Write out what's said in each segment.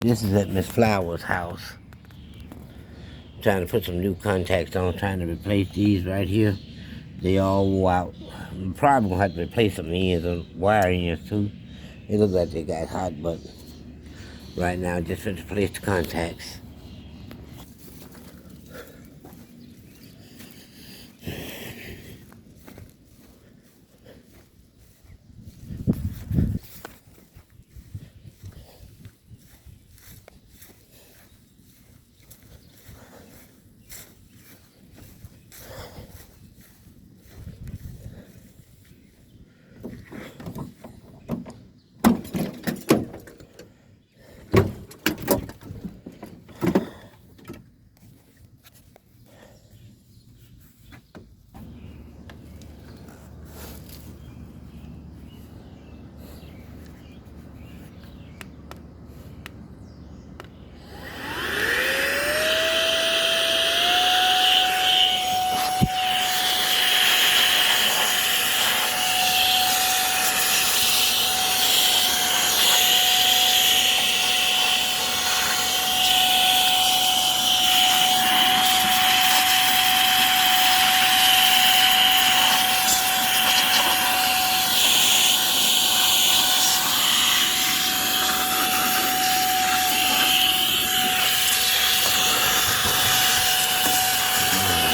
This is at Miss Flower's house. Trying to put some new contacts on, trying to replace these right here. They all wore out. Probably gonna have to replace some ends and wire ends too. It looks like they got hot, but right now just to replace the contacts.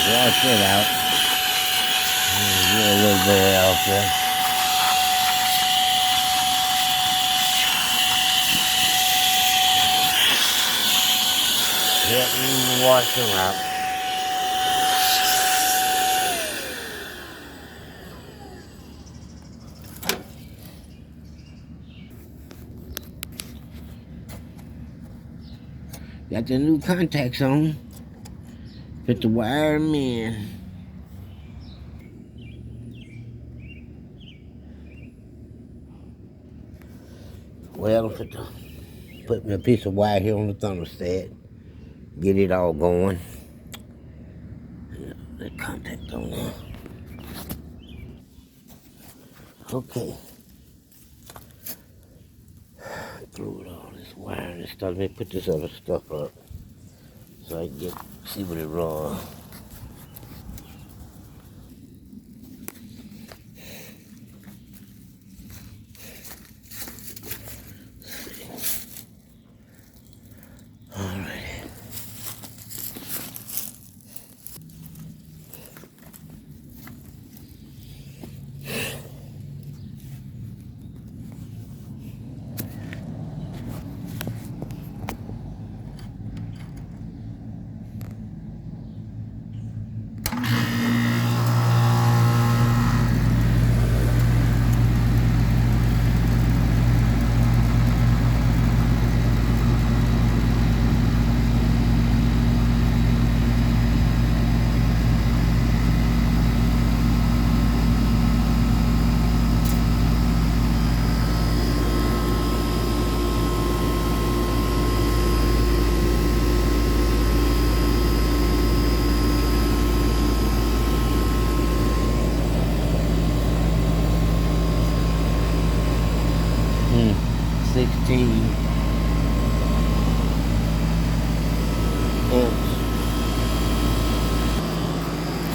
Wash it out. Get a little bit off there. Yep, you wash them out. Got the new contacts on. Put the wire in. Well, put me a piece of wire here on the thermostat. Get it all going. The contact on there. Okay. Threw all this wire and stuff. Let me put this other stuff up so I can see what it runs.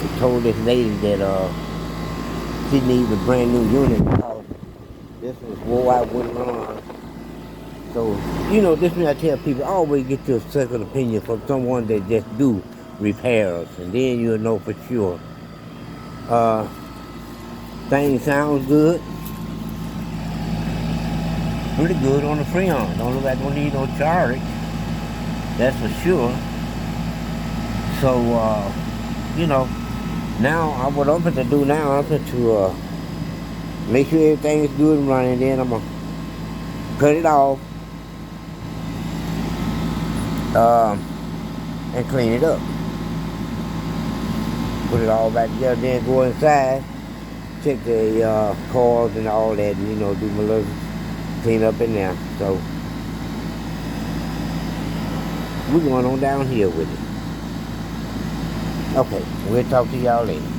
I told this lady that she needs a brand new unit because this was wore out, wouldn't run. So, this is what I tell people, always get your second opinion from someone that just do repairs, and then you'll know for sure. Thing sounds good. Pretty good on the Freon. Don't look like I don't need no charge. That's for sure. So, now what I'm going to do now, I'm going to make sure everything is good and running. Then I'm going to cut it off and clean it up. Put it all back together, then go inside, check the coils and all that, and, do my little clean up in there. So we're going on down here with it. Okay, we'll talk to y'all later.